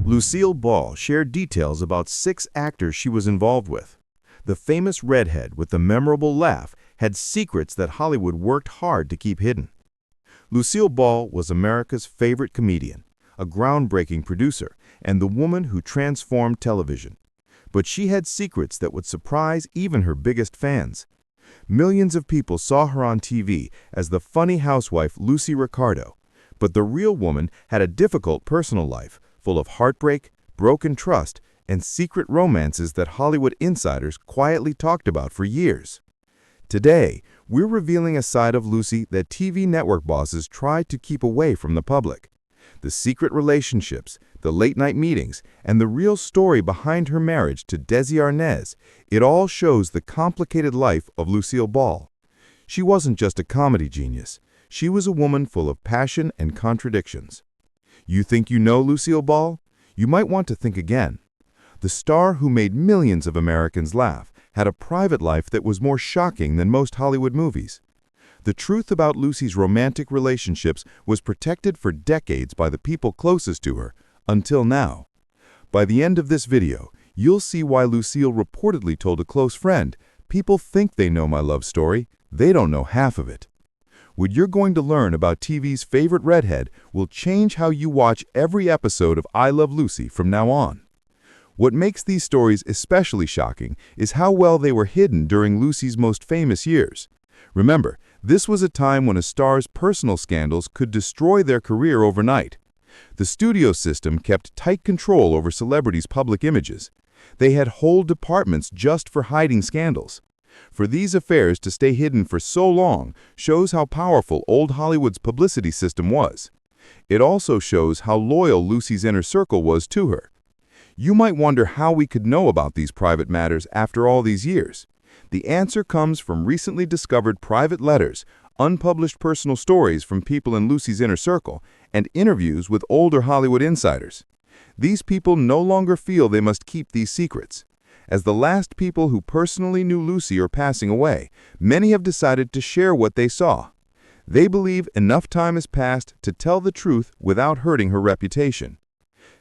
Lucille Ball shared details about 6 actors she was involved with. The famous redhead with the memorable laugh had secrets that Hollywood worked hard to keep hidden. Lucille Ball was America's favorite comedian, a groundbreaking producer, and the woman who transformed television. But she had secrets that would surprise even her biggest fans. Millions of people saw her on TV as the funny housewife Lucy Ricardo, but the real woman had a difficult personal life, full of heartbreak, broken trust, and secret romances that Hollywood insiders quietly talked about for years. Today, we're revealing a side of Lucy that TV network bosses tried to keep away from the public. The secret relationships, the late-night meetings, and the real story behind her marriage to Desi Arnaz, it all shows the complicated life of Lucille Ball. She wasn't just a comedy genius. She was a woman full of passion and contradictions. You think you know Lucille Ball? You might want to think again. The star who made millions of Americans laugh had a private life that was more shocking than most Hollywood movies. The truth about Lucy's romantic relationships was protected for decades by the people closest to her, until now. By the end of this video, you'll see why Lucille reportedly told a close friend, "People think they know my love story. They don't know half of it." What you're going to learn about TV's favorite redhead will change how you watch every episode of I Love Lucy from now on. What makes these stories especially shocking is how well they were hidden during Lucy's most famous years. Remember, this was a time when a star's personal scandals could destroy their career overnight. The studio system kept tight control over celebrities' public images. They had whole departments just for hiding scandals. For these affairs to stay hidden for so long shows how powerful old Hollywood's publicity system was. It also shows how loyal Lucy's inner circle was to her. You might wonder how we could know about these private matters after all these years. The answer comes from recently discovered private letters, unpublished personal stories from people in Lucy's inner circle, and interviews with older Hollywood insiders. These people no longer feel they must keep these secrets. As the last people who personally knew Lucy are passing away, many have decided to share what they saw. They believe enough time has passed to tell the truth without hurting her reputation.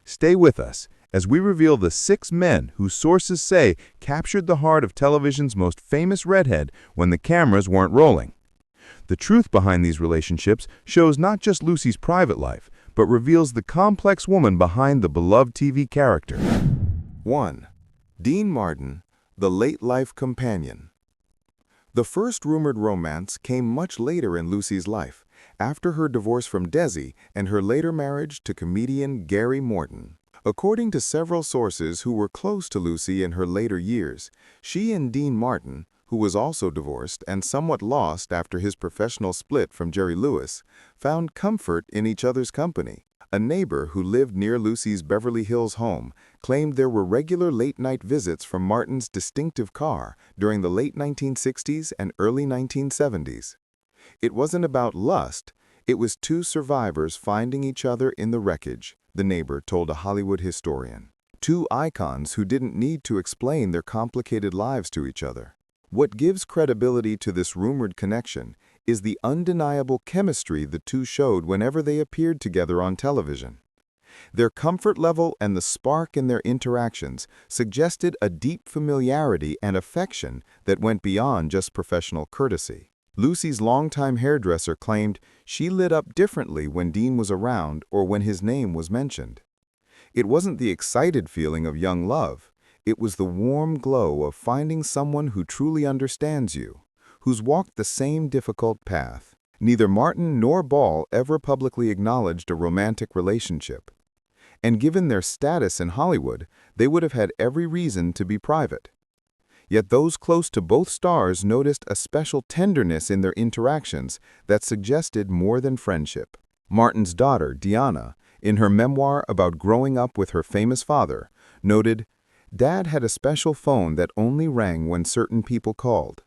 Stay with us as we reveal the 6 men who sources say captured the heart of television's most famous redhead when the cameras weren't rolling. The truth behind these relationships shows not just Lucy's private life, but reveals the complex woman behind the beloved TV character. 1. Dean Martin, the late-life companion. The first rumored romance came much later in Lucy's life, after her divorce from Desi and her later marriage to comedian Gary Morton. According to several sources who were close to Lucy in her later years, she and Dean Martin, who was also divorced and somewhat lost after his professional split from Jerry Lewis, found comfort in each other's company. A neighbor who lived near Lucy's Beverly Hills home claimed there were regular late-night visits from Martin's distinctive car during the late 1960s and early 1970s. It wasn't about lust, it was 2 survivors finding each other in the wreckage, the neighbor told a Hollywood historian. 2 icons who didn't need to explain their complicated lives to each other. What gives credibility to this rumored connection is the undeniable chemistry the 2 showed whenever they appeared together on television. Their comfort level and the spark in their interactions suggested a deep familiarity and affection that went beyond just professional courtesy. Lucy's longtime hairdresser claimed she lit up differently when Dean was around or when his name was mentioned. It wasn't the excited feeling of young love. It was the warm glow of finding someone who truly understands you, who's walked the same difficult path. Neither Martin nor Ball ever publicly acknowledged a romantic relationship. And given their status in Hollywood, they would have had every reason to be private. Yet those close to both stars noticed a special tenderness in their interactions that suggested more than friendship. Martin's daughter, Deanna, in her memoir about growing up with her famous father, noted, "Dad had a special phone that only rang when certain people called.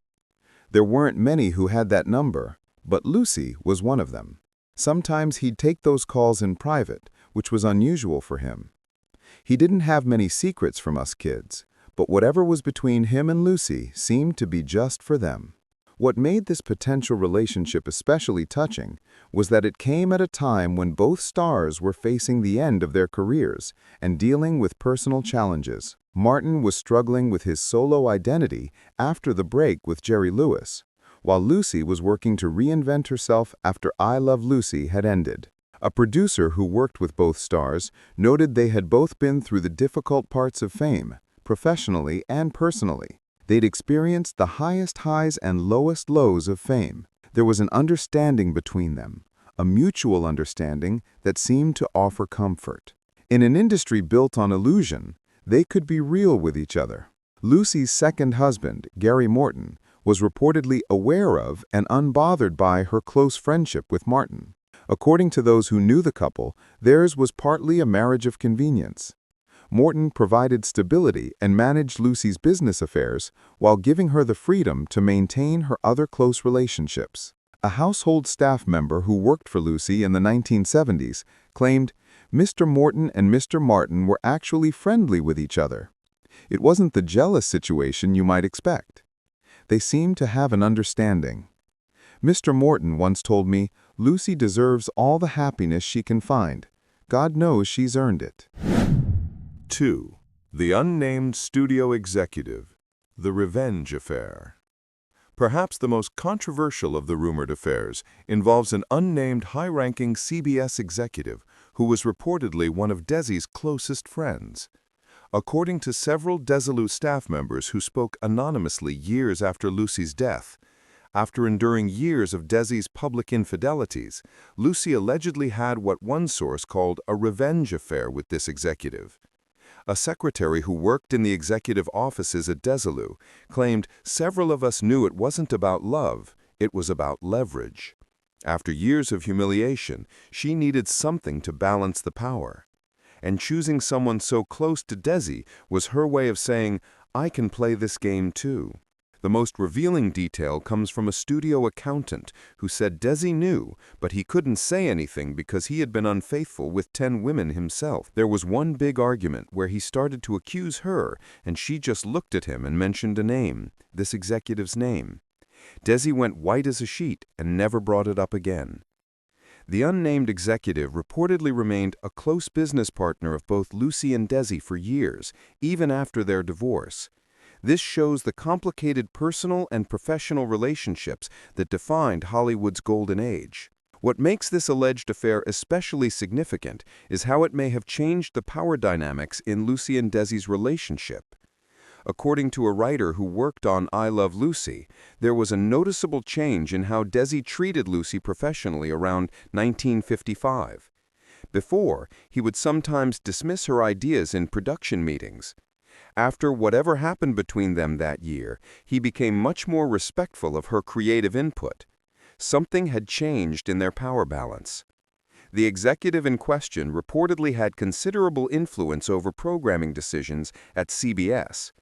There weren't many who had that number, but Lucy was one of them. Sometimes he'd take those calls in private, which was unusual for him. He didn't have many secrets from us kids, but whatever was between him and Lucy seemed to be just for them." What made this potential relationship especially touching was that it came at a time when both stars were facing the end of their careers and dealing with personal challenges. Martin was struggling with his solo identity after the break with Jerry Lewis, while Lucy was working to reinvent herself after I Love Lucy had ended. A producer who worked with both stars noted they had both been through the difficult parts of fame, professionally and personally. They'd experienced the highest highs and lowest lows of fame. There was an understanding between them, a mutual understanding that seemed to offer comfort. In an industry built on illusion, they could be real with each other. Lucy's second husband, Gary Morton, was reportedly aware of and unbothered by her close friendship with Martin. According to those who knew the couple, theirs was partly a marriage of convenience. Morton provided stability and managed Lucy's business affairs while giving her the freedom to maintain her other close relationships. A household staff member who worked for Lucy in the 1970s claimed, "Mr. Morton and Mr. Martin were actually friendly with each other. It wasn't the jealous situation you might expect. They seemed to have an understanding. Mr. Morton once told me, 'Lucy deserves all the happiness she can find. God knows she's earned it.'" 2. The Unnamed Studio Executive, The Revenge Affair. Perhaps the most controversial of the rumored affairs involves an unnamed high-ranking CBS executive who was reportedly one of Desi's closest friends. According to several Desilu staff members who spoke anonymously years after Lucy's death, after enduring years of Desi's public infidelities, Lucy allegedly had what one source called a revenge affair with this executive. A secretary who worked in the executive offices at Desilu claimed, "Several of us knew it wasn't about love, it was about leverage." After years of humiliation, she needed something to balance the power. And choosing someone so close to Desi was her way of saying, "I can play this game too." The most revealing detail comes from a studio accountant who said Desi knew, but he couldn't say anything because he had been unfaithful with 10 women himself. There was one big argument where he started to accuse her, and she just looked at him and mentioned a name, this executive's name. Desi went white as a sheet and never brought it up again. The unnamed executive reportedly remained a close business partner of both Lucy and Desi for years, even after their divorce. This shows the complicated personal and professional relationships that defined Hollywood's golden age. What makes this alleged affair especially significant is how it may have changed the power dynamics in Lucy and Desi's relationship. According to a writer who worked on I Love Lucy, there was a noticeable change in how Desi treated Lucy professionally around 1955. Before, he would sometimes dismiss her ideas in production meetings. After whatever happened between them that year, he became much more respectful of her creative input. Something had changed in their power balance. The executive in question reportedly had considerable influence over programming decisions at CBS.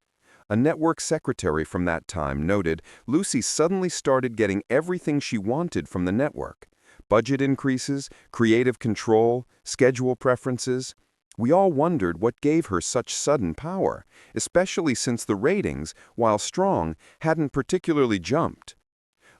A network secretary from that time noted Lucy suddenly started getting everything she wanted from the network: budget increases, creative control, schedule preferences. We all wondered what gave her such sudden power, especially since the ratings, while strong, hadn't particularly jumped.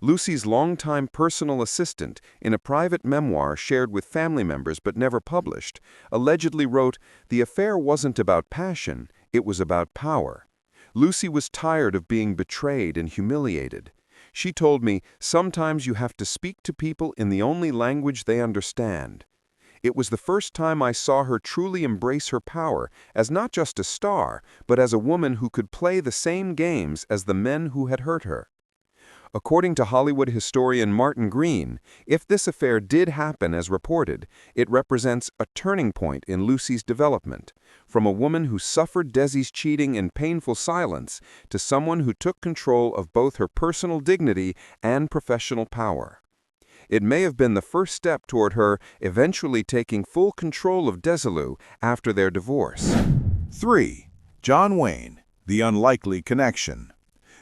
Lucy's longtime personal assistant, in a private memoir shared with family members but never published, allegedly wrote, "The affair wasn't about passion, it was about power. Lucy was tired of being betrayed and humiliated. She told me, sometimes you have to speak to people in the only language they understand. It was the first time I saw her truly embrace her power as not just a star, but as a woman who could play the same games as the men who had hurt her." According to Hollywood historian Martin Green, if this affair did happen as reported, it represents a turning point in Lucy's development, from a woman who suffered Desi's cheating in painful silence to someone who took control of both her personal dignity and professional power. It may have been the first step toward her eventually taking full control of Desilu after their divorce. 3. John Wayne, The Unlikely Connection.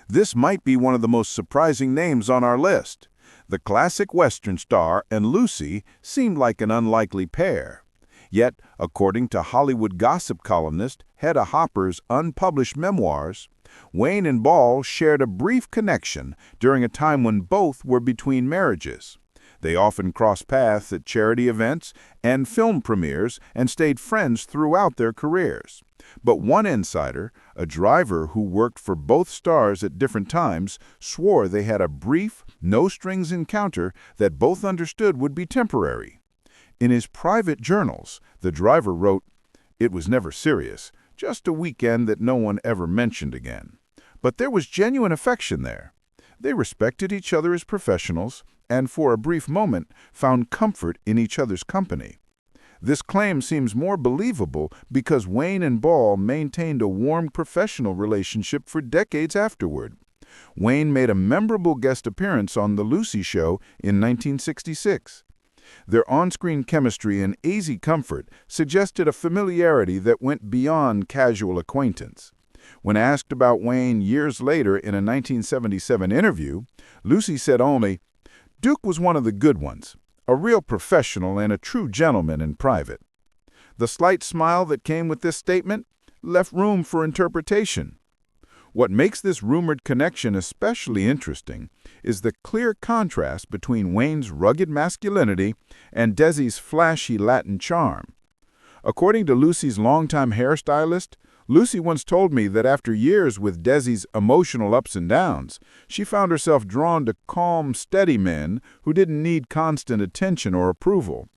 This might be one of the most surprising names on our list. The classic Western star and Lucy seemed like an unlikely pair. Yet, according to Hollywood gossip columnist Hedda Hopper's unpublished memoirs, Wayne and Ball shared a brief connection during a time when both were between marriages. They often crossed paths at charity events and film premieres and stayed friends throughout their careers. But one insider, a driver who worked for both stars at different times, swore they had a brief, no-strings encounter that both understood would be temporary. In his private journals, the driver wrote, "It was never serious, just a weekend that no one ever mentioned again. But there was genuine affection there. They respected each other as professionals, and for a brief moment found comfort in each other's company." This claim seems more believable because Wayne and Ball maintained a warm professional relationship for decades afterward. Wayne made a memorable guest appearance on The Lucy Show in 1966. Their on-screen chemistry and easy comfort suggested a familiarity that went beyond casual acquaintance. When asked about Wayne years later in a 1977 interview, Lucy said only, "Duke was one of the good ones, a real professional and a true gentleman in private." The slight smile that came with this statement left room for interpretation. What makes this rumored connection especially interesting is the clear contrast between Wayne's rugged masculinity and Desi's flashy Latin charm. According to Lucy's longtime hairstylist, Lucy once told me that after years with Desi's emotional ups and downs, she found herself drawn to calm, steady men who didn't need constant attention or approval.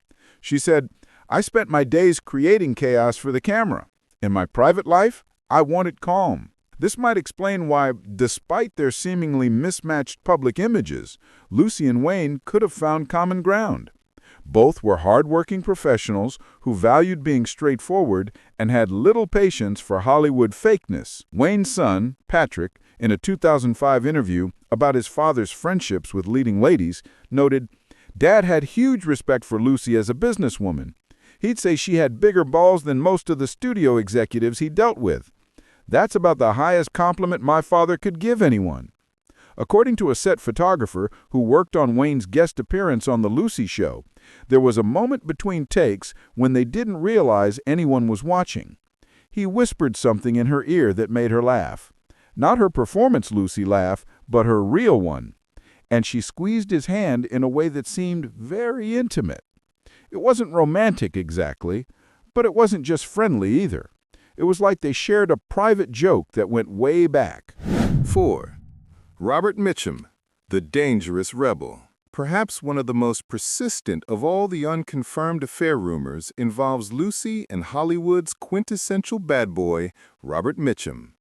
She said, "I spent my days creating chaos for the camera. In my private life, I wanted calm." This might explain why, despite their seemingly mismatched public images, Lucy and Wayne could have found common ground. Both were hard-working professionals who valued being straightforward and had little patience for Hollywood fakeness. Wayne's son, Patrick, in a 2005 interview about his father's friendships with leading ladies, noted, "Dad had huge respect for Lucy as a businesswoman. He'd say she had bigger balls than most of the studio executives he dealt with. That's about the highest compliment my father could give anyone." According to a set photographer who worked on Wayne's guest appearance on The Lucy Show, there was a moment between takes when they didn't realize anyone was watching. He whispered something in her ear that made her laugh. Not her performance Lucy laugh, but her real one. And she squeezed his hand in a way that seemed very intimate. It wasn't romantic exactly, but it wasn't just friendly either. It was like they shared a private joke that went way back. 4. Robert Mitchum, the dangerous rebel. Perhaps one of the most persistent of all the unconfirmed affair rumors involves Lucy and Hollywood's quintessential bad boy, Robert Mitchum.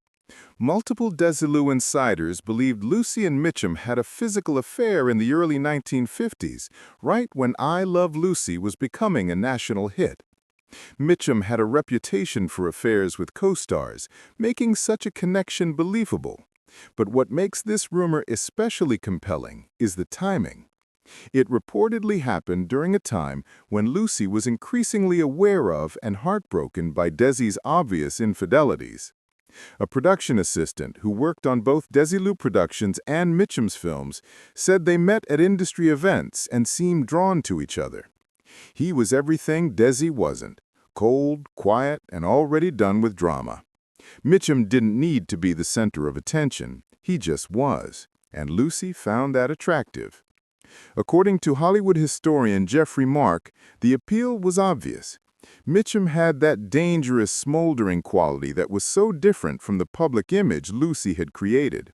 Multiple Desilu insiders believed Lucy and Mitchum had a physical affair in the early 1950s, right when I Love Lucy was becoming a national hit. Mitchum had a reputation for affairs with co-stars, making such a connection believable. But what makes this rumor especially compelling is the timing. It reportedly happened during a time when Lucy was increasingly aware of and heartbroken by Desi's obvious infidelities. A production assistant who worked on both Desilu Productions and Mitchum's films said they met at industry events and seemed drawn to each other. He was everything Desi wasn't, cold, quiet, and already done with drama. Mitchum didn't need to be the center of attention, he just was, and Lucy found that attractive. According to Hollywood historian Jeffrey Mark, the appeal was obvious. Mitchum had that dangerous, smoldering quality that was so different from the public image Lucy had created.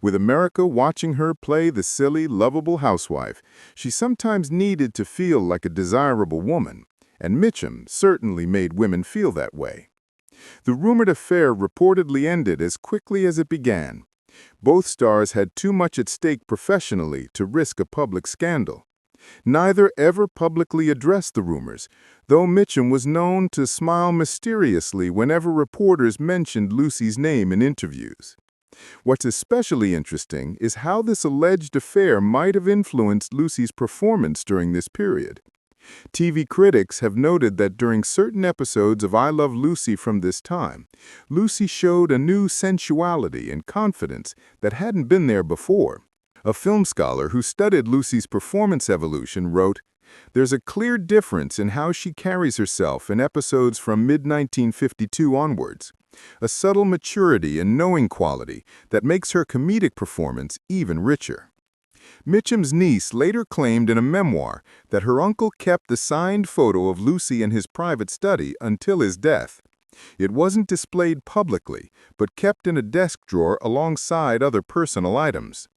With America watching her play the silly, lovable housewife, she sometimes needed to feel like a desirable woman, and Mitchum certainly made women feel that way. The rumored affair reportedly ended as quickly as it began. Both stars had too much at stake professionally to risk a public scandal. Neither ever publicly addressed the rumors, though Mitchum was known to smile mysteriously whenever reporters mentioned Lucy's name in interviews. What's especially interesting is how this alleged affair might have influenced Lucy's performance during this period. TV critics have noted that during certain episodes of I Love Lucy from this time, Lucy showed a new sensuality and confidence that hadn't been there before. A film scholar who studied Lucy's performance evolution wrote, "There's a clear difference in how she carries herself in episodes from mid-1952 onwards. a subtle maturity and knowing quality that makes her comedic performance even richer. Mitchum's niece later claimed in a memoir that her uncle kept the signed photo of Lucy in his private study until his death. It wasn't displayed publicly, but kept in a desk drawer alongside other personal items.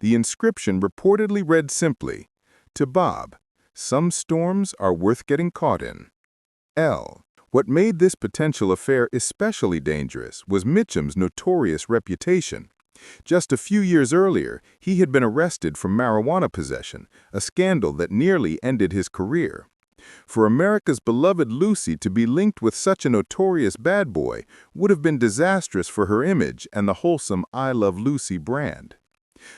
The inscription reportedly read simply, "To Bob, some storms are worth getting caught in." L. What made this potential affair especially dangerous was Mitchum's notorious reputation. Just a few years earlier, he had been arrested for marijuana possession, a scandal that nearly ended his career. For America's beloved Lucy to be linked with such a notorious bad boy would have been disastrous for her image and the wholesome I Love Lucy brand.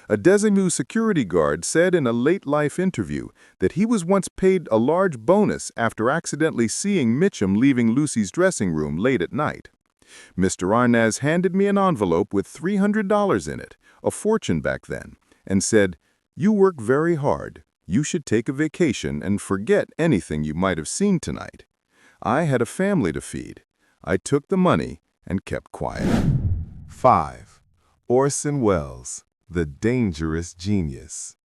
A Desilu security guard said in a late-life interview that he was once paid a large bonus after accidentally seeing Mitchum leaving Lucy's dressing room late at night. "Mr. Arnaz handed me an envelope with $300 in it, a fortune back then, and said, 'You work very hard. You should take a vacation and forget anything you might have seen tonight.' I had a family to feed. I took the money and kept quiet." 5. Orson Welles, the dangerous genius.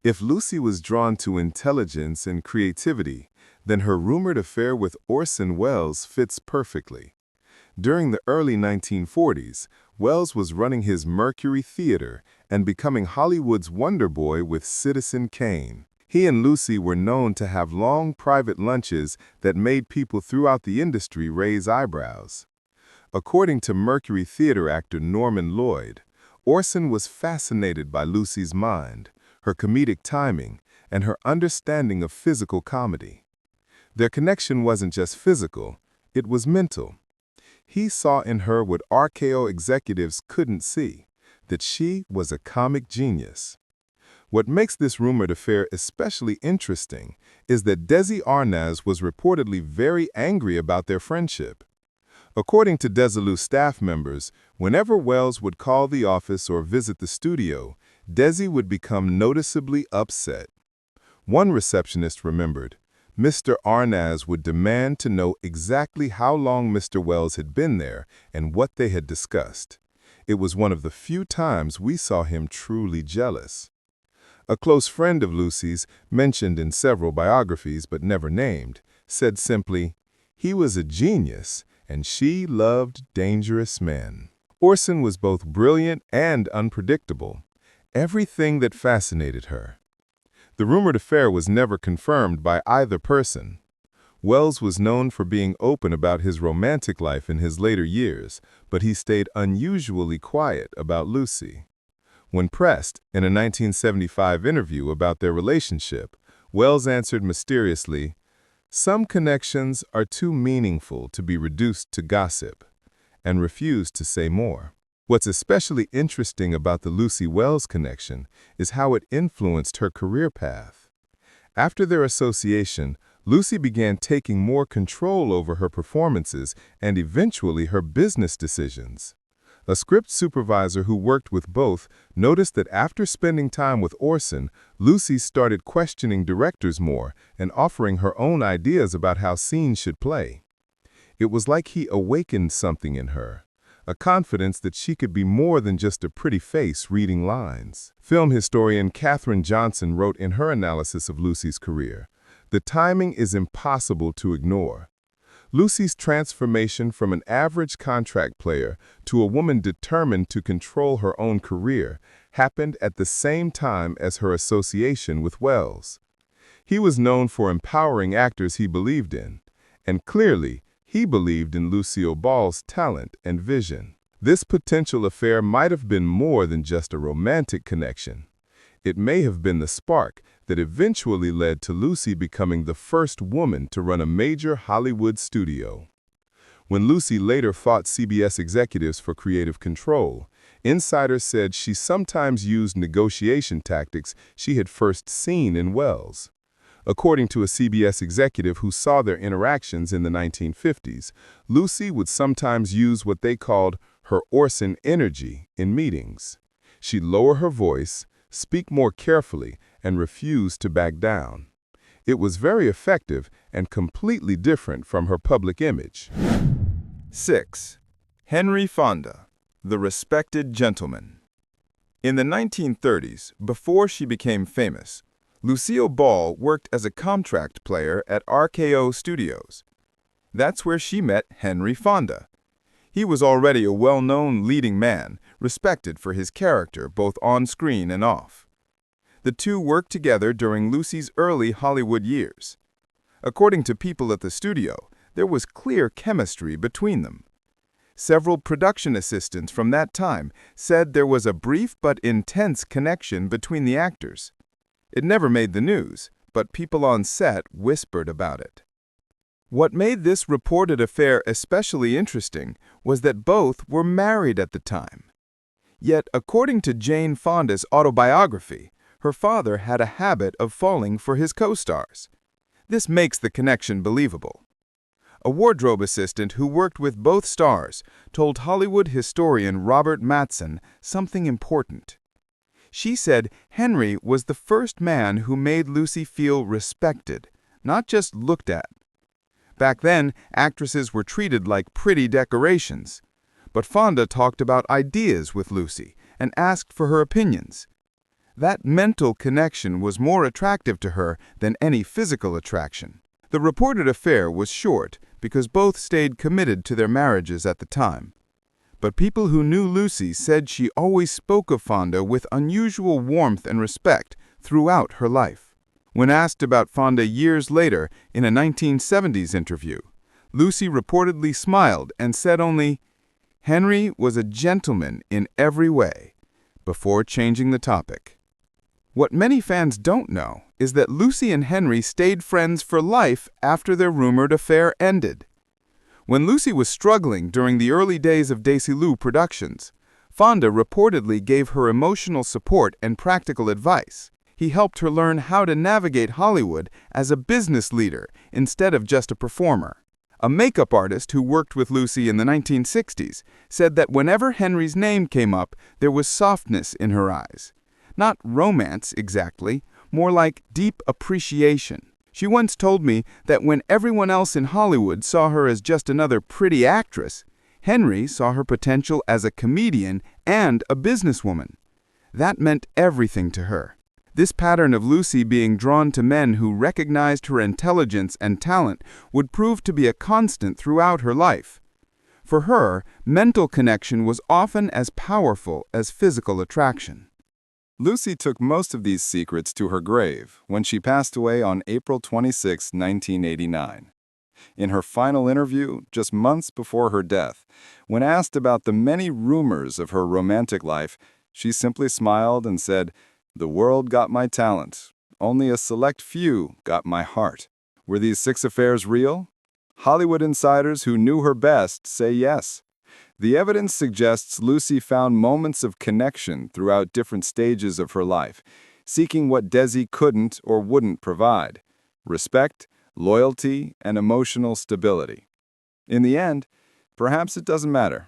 If Lucy was drawn to intelligence and creativity, then her rumored affair with Orson Welles fits perfectly. During the early 1940s, Welles was running his Mercury Theater and becoming Hollywood's wonder boy with Citizen Kane. He and Lucy were known to have long private lunches that made people throughout the industry raise eyebrows. According to Mercury Theater actor Norman Lloyd, Orson was fascinated by Lucy's mind, her comedic timing, and her understanding of physical comedy. Their connection wasn't just physical, it was mental. He saw in her what RKO executives couldn't see, that she was a comic genius. What makes this rumored affair especially interesting is that Desi Arnaz was reportedly very angry about their friendship. According to Desilu staff members, whenever Welles would call the office or visit the studio, Desi would become noticeably upset. One receptionist remembered, Mr. Arnaz would demand to know exactly how long Mr. Welles had been there and what they had discussed. It was one of the few times we saw him truly jealous. A close friend of Lucy's, mentioned in several biographies but never named, said simply, "He was a genius, and she loved dangerous men." Orson was both brilliant and unpredictable, everything that fascinated her. The rumored affair was never confirmed by either person. Welles was known for being open about his romantic life in his later years, but he stayed unusually quiet about Lucy. When pressed in a 1975 interview about their relationship, Welles answered mysteriously, "Some connections are too meaningful to be reduced to gossip," and refused to say more. What's especially interesting about the Lucy-Welles connection is how it influenced her career path. After their association, Lucy began taking more control over her performances and eventually her business decisions. A script supervisor who worked with both noticed that after spending time with Orson, Lucy started questioning directors more and offering her own ideas about how scenes should play. It was like he awakened something in her, a confidence that she could be more than just a pretty face reading lines. Film historian Katherine Johnson wrote in her analysis of Lucy's career, "The timing is impossible to ignore." Lucy's transformation from an average contract player to a woman determined to control her own career happened at the same time as her association with Welles. He was known for empowering actors he believed in, and clearly, he believed in Lucille Ball's talent and vision. This potential affair might have been more than just a romantic connection. It may have been the spark that eventually led to Lucy becoming the first woman to run a major Hollywood studio. When Lucy later fought CBS executives for creative control, insiders said she sometimes used negotiation tactics she had first seen in Welles. According to a CBS executive who saw their interactions in the 1950s, Lucy would sometimes use what they called her Orson energy in meetings. She'd lower her voice, speak more carefully, and refuse to back down. It was very effective and completely different from her public image. 6. Henry Fonda, the respected gentleman. In the 1930s, before she became famous, Lucille Ball worked as a contract player at RKO Studios. That's where she met Henry Fonda. He was already a well-known leading man, respected for his character both on screen and off. The two worked together during Lucy's early Hollywood years. According to people at the studio, there was clear chemistry between them. Several production assistants from that time said there was a brief but intense connection between the actors. It never made the news, but people on set whispered about it. What made this reported affair especially interesting was that both were married at the time. Yet, according to Jane Fonda's autobiography, her father had a habit of falling for his co-stars. This makes the connection believable. A wardrobe assistant who worked with both stars told Hollywood historian Robert Mattson something important. She said Henry was the first man who made Lucy feel respected, not just looked at. Back then, actresses were treated like pretty decorations. But Fonda talked about ideas with Lucy and asked for her opinions. That mental connection was more attractive to her than any physical attraction. The reported affair was short because both stayed committed to their marriages at the time. But people who knew Lucy said she always spoke of Fonda with unusual warmth and respect throughout her life. When asked about Fonda years later in a 1970s interview, Lucy reportedly smiled and said only, "Henry was a gentleman in every way," before changing the topic. What many fans don't know is that Lucy and Henry stayed friends for life after their rumored affair ended. When Lucy was struggling during the early days of Desilu productions, Fonda reportedly gave her emotional support and practical advice. He helped her learn how to navigate Hollywood as a business leader instead of just a performer. A makeup artist who worked with Lucy in the 1960s said that whenever Henry's name came up, there was softness in her eyes. Not romance exactly, more like deep appreciation. She once told me that when everyone else in Hollywood saw her as just another pretty actress, Henry saw her potential as a comedian and a businesswoman. That meant everything to her. This pattern of Lucy being drawn to men who recognized her intelligence and talent would prove to be a constant throughout her life. For her, mental connection was often as powerful as physical attraction. Lucy took most of these secrets to her grave when she passed away on April 26, 1989. In her final interview, just months before her death, when asked about the many rumors of her romantic life, she simply smiled and said, "The world got my talent. Only a select few got my heart." Were these 6 affairs real? Hollywood insiders who knew her best say yes. The evidence suggests Lucy found moments of connection throughout different stages of her life, seeking what Desi couldn't or wouldn't provide: respect, loyalty, and emotional stability. In the end, perhaps it doesn't matter.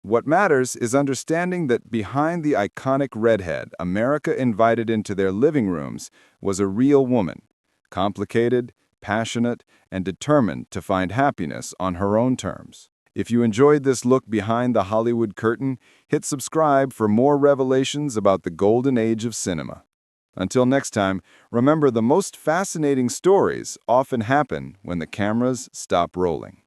What matters is understanding that behind the iconic redhead America invited into their living rooms was a real woman, complicated, passionate, and determined to find happiness on her own terms. If you enjoyed this look behind the Hollywood curtain, hit subscribe for more revelations about the golden age of cinema. Until next time, remember the most fascinating stories often happen when the cameras stop rolling.